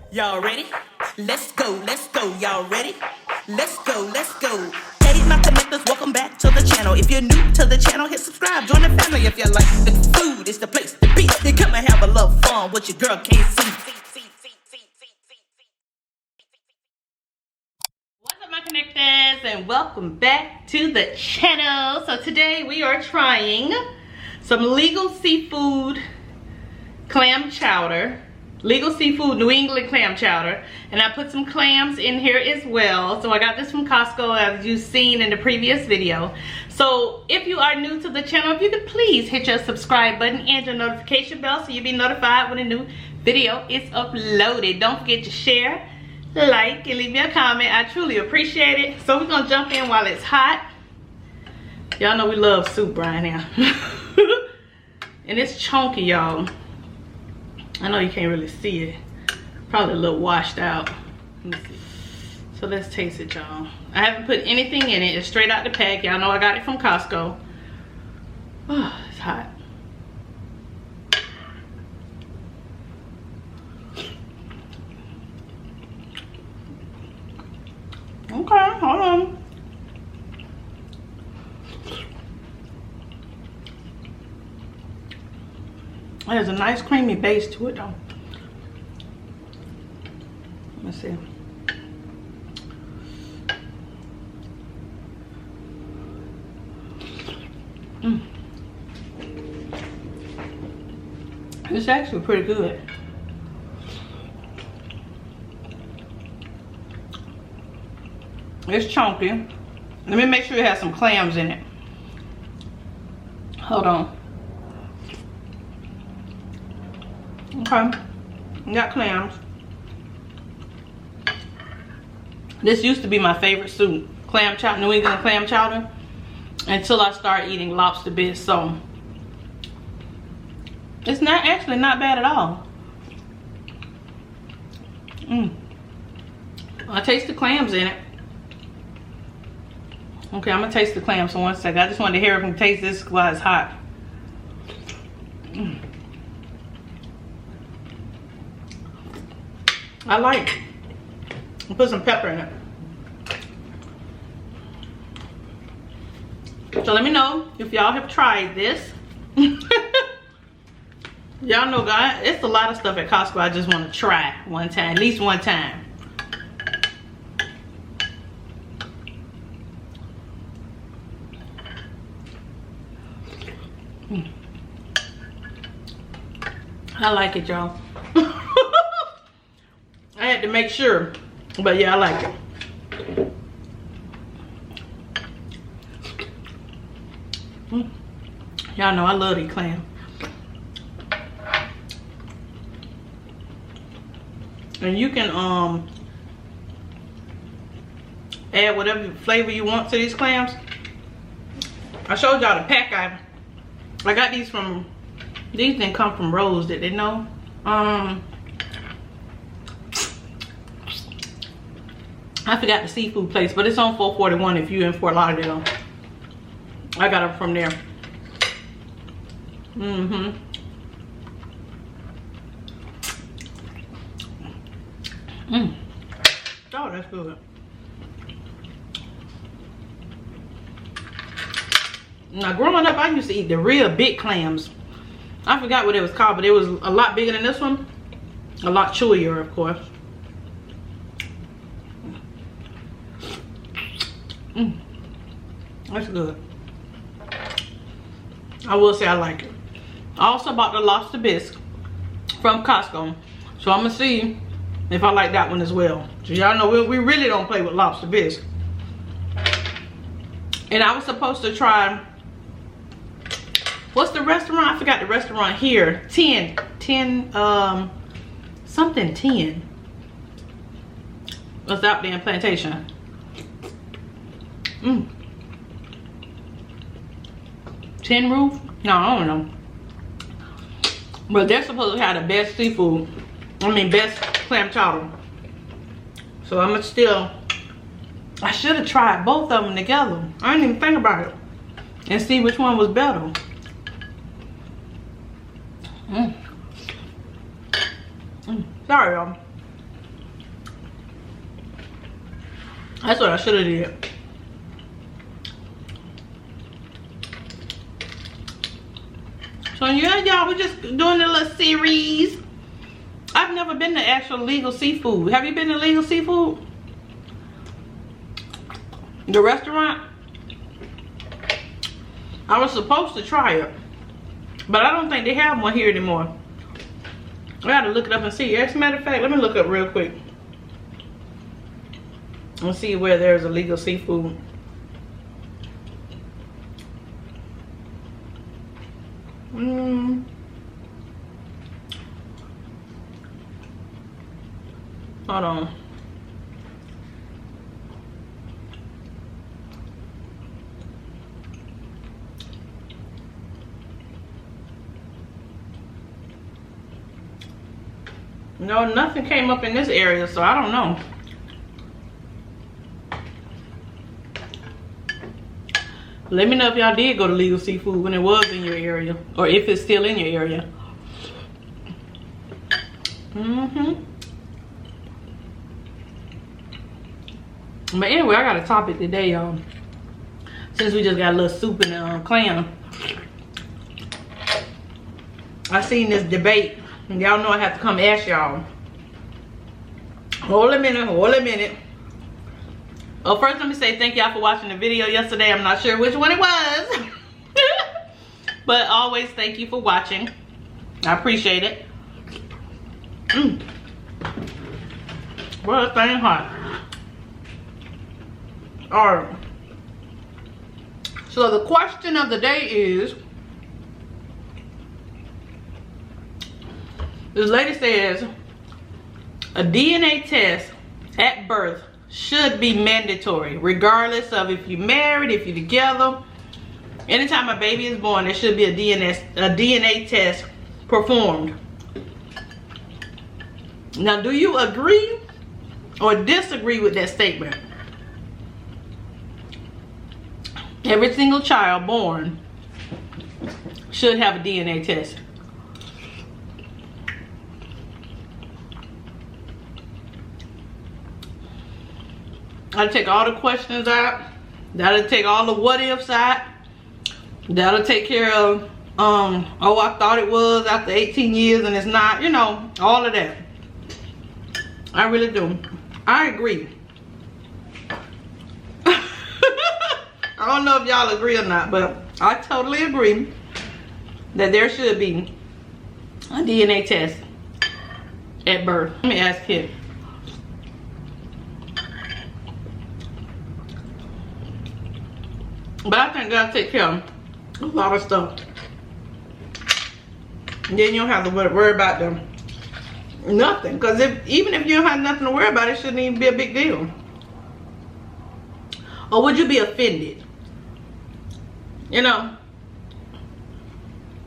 Y'all ready? Let's go, y'all ready? Let's go, Hey, my connectors, welcome back to the channel. If you're new to the channel, hit subscribe, join the family. If you like the food, it's the place to be. You come and have a little fun, what your girl can't see. What's up, my connectors, and welcome back to the channel. So today we are trying some legal seafood clam chowder. Legal seafood New England clam chowder, and I put some clams in here as well. So I got this from Costco, as you've seen in the previous video. So if you are new to the channel, if you could please hit your subscribe button and your notification bell so you'll be notified when a new video is uploaded. Don't forget to share, like, and leave me a comment. I truly appreciate it. So we're gonna jump in while it's hot. Y'all know we love soup right now. And it's chunky, y'all. I know you can't really see it. Probably a little washed out. Let me see. So let's taste it, y'all. I haven't put anything in it. It's straight out the pack. Y'all know I got it from Costco. Oh, it's hot. Okay, hold on. There's a nice creamy base to it though. Let's see. It's actually pretty good. It's chunky. Let me make sure it has some clams in it. Hold on. Okay, we got clams. This used to be my favorite soup, clam chowder, New England clam chowder, until I started eating lobster bits. So it's not actually not bad at all. I taste the clams in it. Okay, I'm gonna taste the clams for 1 second. I just wanted to hear if I can taste this while it's hot. I like it. I'll put some pepper in it. So let me know if y'all have tried this. Y'all know, guys, it's a lot of stuff at Costco I just want to try one time, at least one time. I like it, y'all. I had to make sure, but yeah, I like it. Y'all know I love these clams. And you can add whatever flavor you want to these clams. I showed y'all the pack. I got these from, these didn't come from Rose, did they know? I forgot the seafood place, but it's on 441 if you're in Fort Lauderdale. I got it from there. Oh, that's good. Now, growing up, I used to eat the real big clams. I forgot what it was called, but it was a lot bigger than this one. A lot chewier, of course. That's good. I will say I like it. I also bought the lobster bisque from Costco, so I'm gonna see if I like that one as well. So y'all know we really don't play with lobster bisque. And I was supposed to try, what's the restaurant? I forgot the restaurant here. 10 something 10. What's out there in Plantation? 10 Roof? No, I don't know. But they're supposed to have the best seafood. I mean, best clam chowder. So I'm still, I should have tried both of them together. I didn't even think about it. And see which one was better. Sorry, y'all. That's what I should have did. So yeah, y'all, we're just doing a little series. I've never been to actual legal seafood. Have you been to legal seafood? The restaurant? I was supposed to try it, but I don't think they have one here anymore. I gotta look it up and see. As a matter of fact, let me look up real quick and see where there's a legal seafood. Hold on. No, nothing came up in this area, so I don't know. Let me know if y'all did go to legal seafood when it was in your area, or if it's still in your area. But anyway, I got a topic today, y'all. Since we just got a little soup and clam, I seen this debate, and y'all know I have to come ask y'all. Hold a minute. Oh, first let me say thank y'all for watching the video yesterday. I'm not sure which one it was. But always thank you for watching. I appreciate it. Well, that thing hot. Alright. So the question of the day is, this lady says a DNA test at birth should be mandatory, regardless of if you're married, if you're together. Anytime a baby is born, there should be a DNA test performed. Now, do you agree or disagree with that statement? Every single child born should have a DNA test. That'll take all the questions out. That'll take all the what ifs out. That'll take care of, oh, I thought it was after 18 years and it's not, you know, all of that. I really do. I agree. I don't know if y'all agree or not, but I totally agree that there should be a DNA test at birth. Let me ask him. But I think that'll take care of a lot of stuff. And then you don't have to worry about them. Nothing. Because even if you don't have nothing to worry about, it shouldn't even be a big deal. Or would you be offended? You know?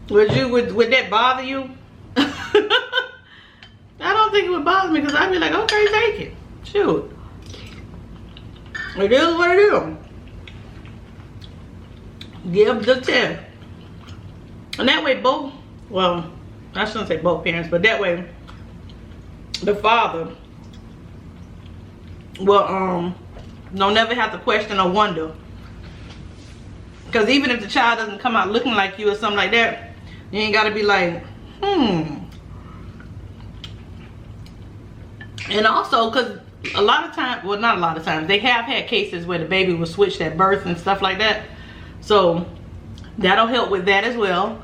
Would that bother you? I don't think it would bother me, because I'd be like, okay, take it. Shoot. It is what it is. Give the test. And that way both, well, I shouldn't say both parents, but that way the father will don't never have to question or wonder. Because even if the child doesn't come out looking like you or something like that, you ain't got to be like, And also, because a lot of times, well, not a lot of times, they have had cases where the baby was switched at birth and stuff like that. So that'll help with that as well.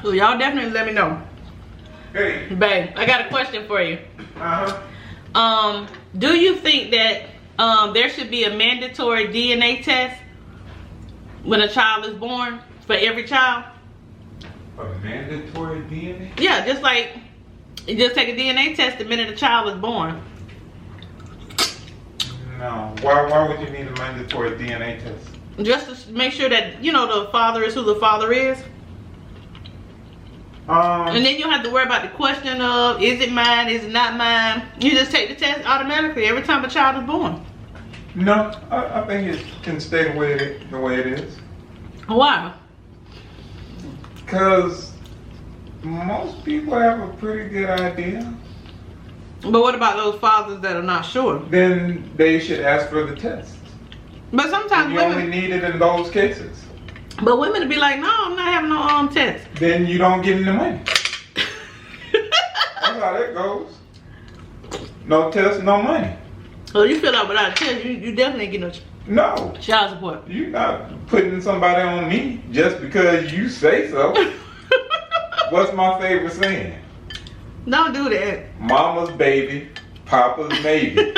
So y'all definitely let me know. Hey. Babe, I got a question for you. Uh-huh. Do you think that there should be a mandatory DNA test when a child is born for every child? A mandatory DNA? Yeah, just like you just take a DNA test the minute a child is born. No. Why would you need a mandatory DNA test? Just to make sure that, you know, the father is who the father is. And then you don't have to worry about the question of, is it mine, is it not mine? You just take the test automatically every time a child is born. No, I think it can stay the way it is. Why? Because Most people have a pretty good idea. But what about those fathers that are not sure? Then they should ask for the test. But sometimes You only need it in those cases. But women will be like, no, I'm not having no test. Then you don't get any money. That's how that goes. No test, no money. So you feel like without a test, you definitely get No. child support. You're not putting somebody on me just because you say so. What's my favorite saying? Don't do that. Mama's baby, Papa's maybe.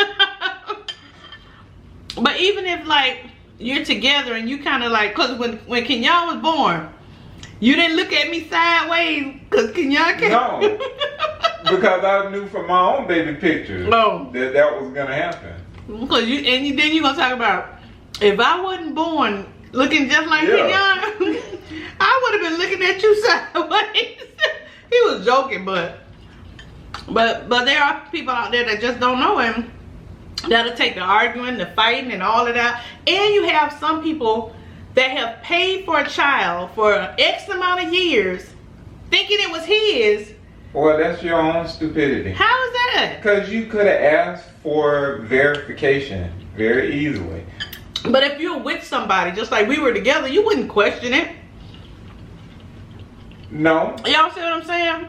But even if like you're together and you kind of like, cause when Kenyatta was born, you didn't look at me sideways, cause Kenyatta came. No, because I knew from my own baby pictures that was gonna happen. Cause then you gonna talk about if I wasn't born looking just like Kenyatta, I would have been looking at you sideways. He was joking, but there are people out there that just don't know him. That'll take the arguing, the fighting, and all of that. And you have some people that have paid for a child for X amount of years, thinking it was his. Well, that's your own stupidity. How is that? Because you could have asked for verification very easily. But if you're with somebody, just like we were together, you wouldn't question it. No. Y'all see what I'm saying?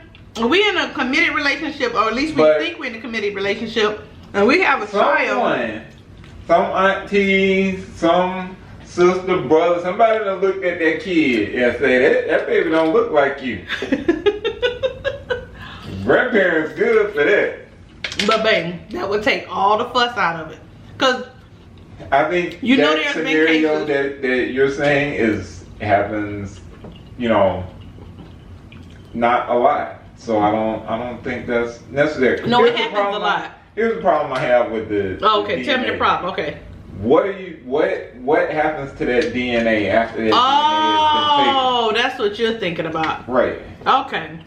We in a committed relationship, or at least we think we're in a committed relationship, and we have a child. Some aunties, some sister, brother, somebody done looked at that kid and said, that baby don't look like you. Grandparents good for that. But baby, that would take all the fuss out of it. Cause I think you know that scenario that you're saying happens, not a lot. So I don't think that's necessary. No, it happens a lot. Here's the problem I have with the okay, the tell me DNA. the problem. Okay. What happens to that DNA after that DNA has been taken? Oh, that's what you're thinking about. Right. Okay.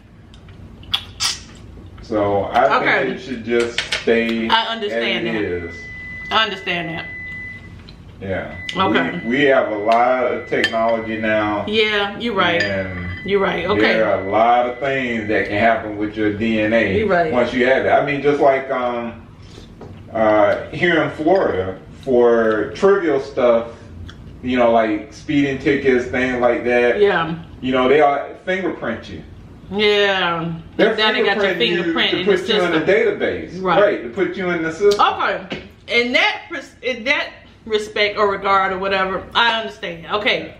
So I think it should just stay I understand as that. it is. I understand that. Yeah. Okay. We have a lot of technology now. Yeah, you're right. And you're right. Okay. there are a lot of things that can happen with your DNA you're right. once you have it. I mean, just like here in Florida, for trivial stuff, like speeding tickets, things like that. Yeah. They all fingerprint you. Yeah. They're Then they got your fingerprinting fingerprint you in to the put you in system. a database. Right. To put you in the system. Okay. In that respect or regard or whatever, I understand. Okay.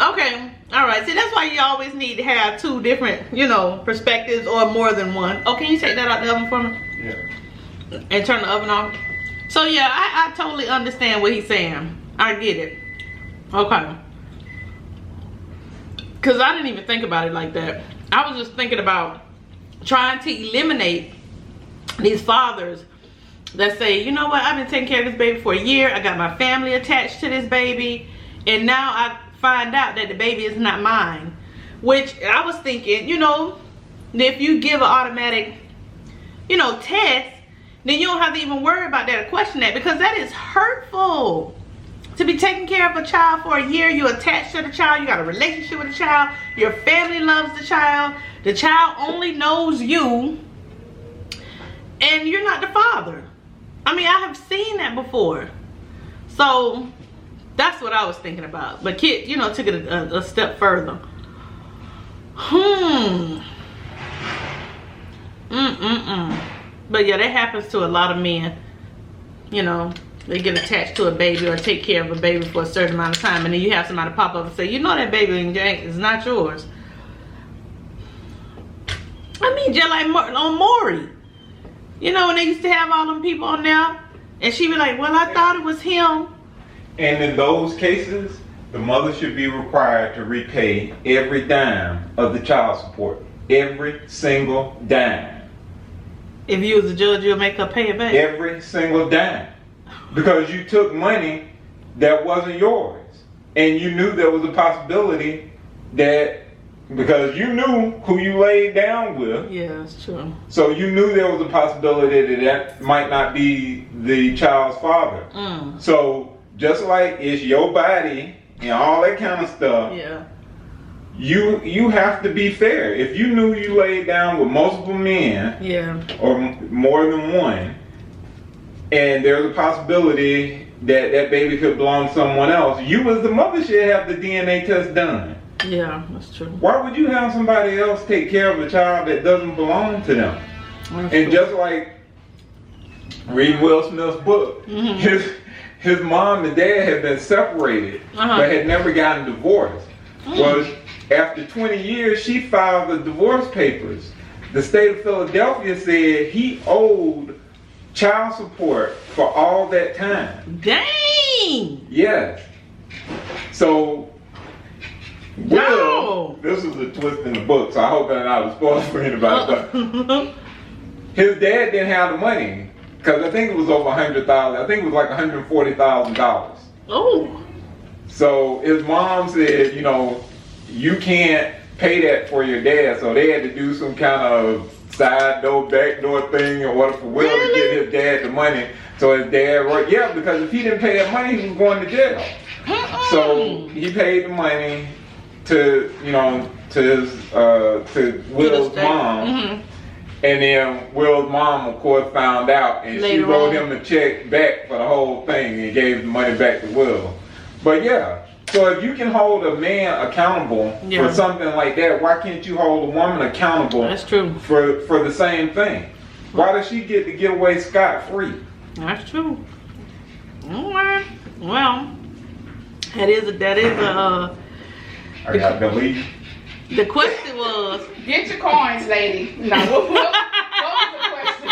Okay. All right. See, that's why you always need to have two different, perspectives or more than one. Oh, can you take that out the oven for me? Yeah. And turn the oven off? So yeah, I totally understand what he's saying. I get it. Okay. Because I didn't even think about it like that. I was just thinking about trying to eliminate these fathers that say, you know what, I've been taking care of this baby for a year. I got my family attached to this baby. And now I find out that the baby is not mine. Which I was thinking, if you give an automatic, test, then you don't have to even worry about that or question that, because that is hurtful. To be taking care of a child for a year, you're attached to the child, you got a relationship with the child, your family loves the child only knows you, and you're not the father. I mean, I have seen that before. So that's what I was thinking about. But Kit, took it a step further. But yeah, that happens to a lot of men. They get attached to a baby or take care of a baby for a certain amount of time, and then you have somebody pop up and say, that baby is not yours. I mean, just like on Maury. When they used to have all them people on there, and she be like, well, I thought it was him. And in those cases, the mother should be required to repay every dime of the child support. Every single dime. If you was a judge, you'll make her pay it back. Every single dime. Because you took money that wasn't yours. And you knew there was a possibility that, because you knew who you laid down with. Yeah, that's true. So you knew there was a possibility that might not be the child's father. So just like it's your body and all that kind of stuff. Yeah. you have to be fair. If you knew you laid down with multiple men, or more than one, and there's a possibility that that baby could belong to someone else, you as the mother should have the DNA test done. Yeah, that's true. Why would you have somebody else take care of a child that doesn't belong to them? And just like reading Will Smith's book, his mom and dad had been separated, but had never gotten divorced. Was after 20 years, she filed the divorce papers. The state of Philadelphia said he owed child support for all that time. Dang! Yes. So, Will, this is a twist in the book, so I hope I'm not a spoiler for anybody, but his dad didn't have the money, because I think it was over $100,000. I think it was like $140,000. Oh. So his mom said, you know, you can't pay that for your dad, so they had to do some kind of side door, back door thing in order for Will to get his dad the money. So his dad worked, because if he didn't pay that money, he was going to jail. So he paid the money to, you know, to Will's mom. And then Will's mom, of course, found out, and she wrote him a check back for the whole thing and gave the money back to Will. But yeah, so if you can hold a man accountable for something like that, why can't you hold a woman accountable? That's true. For the same thing? Why does she get to get away scot-free? That's true. Alright. Well, that is a I got to leave. The question was, get your coins, lady. No, what was the question?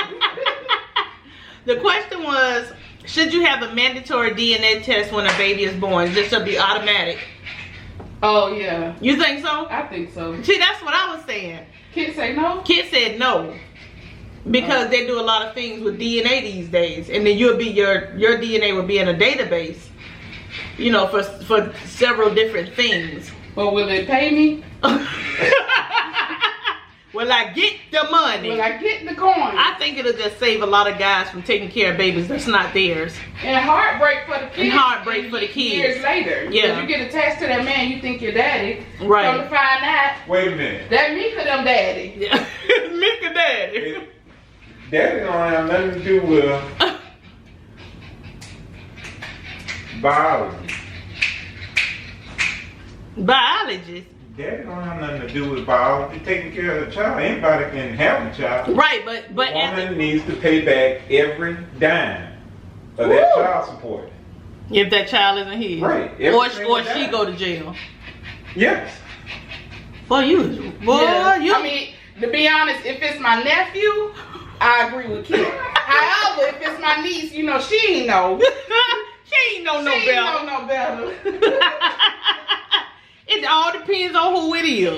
The question was, should you have a mandatory DNA test when a baby is born? Just to be automatic. Oh yeah. You think so? I think so. See, that's what I was saying. Kids say no? Kids said no. Because they do a lot of things with DNA these days. And then you'll be your DNA will be in a database, you know, for several different things. Well, will it pay me? Will I get the money? Will I get the coin? I think it'll just save a lot of guys from taking care of babies that's not theirs. And heartbreak for the kids. And heartbreak for the kids. Years later. Yeah. If you get attached to that man, you think you're daddy. Right. Come to find out. Wait a minute. That Mika them daddy. Yeah. Mika daddy. Daddy don't have nothing to do with biology. Biologist. Daddy don't have nothing to do with biology. Taking care of the child. Anybody can have a child. Right, but the woman needs to pay back every dime of that child support. If that child isn't his. Right. Or she go to jail. Yes. For you. Boy, you. I mean, to be honest, if it's my nephew, I agree with Kim. However, if it's my niece, you know, she ain't know. She ain't know no better. She ain't know no better. It all depends on who it is.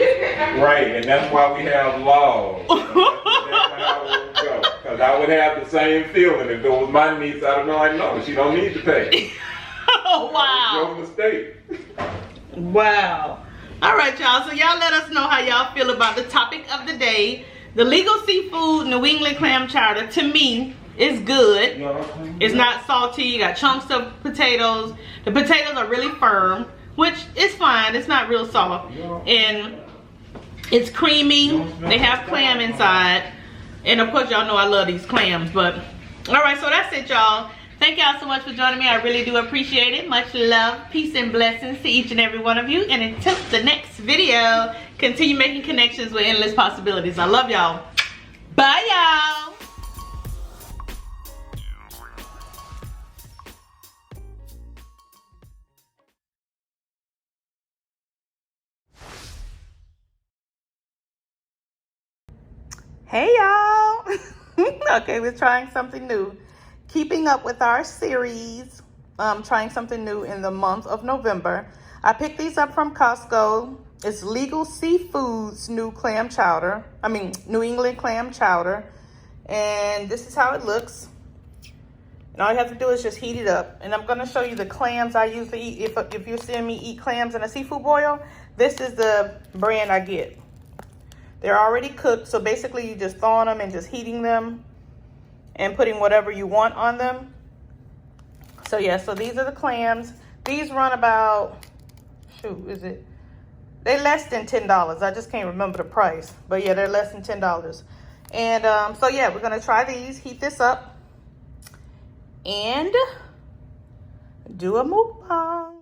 Right, and that's why we have laws. That's how it would go. Because I would have the same feeling if it was my niece. I'd be like, no, she don't need to pay. Oh, wow. Your mistake. Wow. All right, y'all. So y'all let us know how y'all feel about the topic of the day. The legal seafood New England clam chowder, to me, is good. It's not salty. You got chunks of potatoes. The potatoes are really firm, which is fine. It's not real soft. And it's creamy. They have clam inside. And of course, y'all know I love these clams. But all right, so that's it, y'all. Thank y'all so much for joining me. I really do appreciate it. Much love, peace, and blessings to each and every one of you. And until the next video, continue making connections with endless possibilities. I love y'all. Bye, y'all. Hey y'all. Okay, we're trying something new. Keeping up with our series, trying something new in the month of November. I picked these up from Costco. It's Legal Seafood's new clam chowder. New England clam chowder. And this is how it looks. And all you have to do is just heat it up. And I'm gonna show you the clams I usually eat. If you're seeing me eat clams in a seafood boil, this is the brand I get. They're already cooked, so basically you just thawing them and just heating them and putting whatever you want on them. So yeah, so these are the clams. These run about, They're less than $10. I just can't remember the price. But yeah, they're less than $10. And so yeah, we're gonna try these, heat this up, and do a mukbang.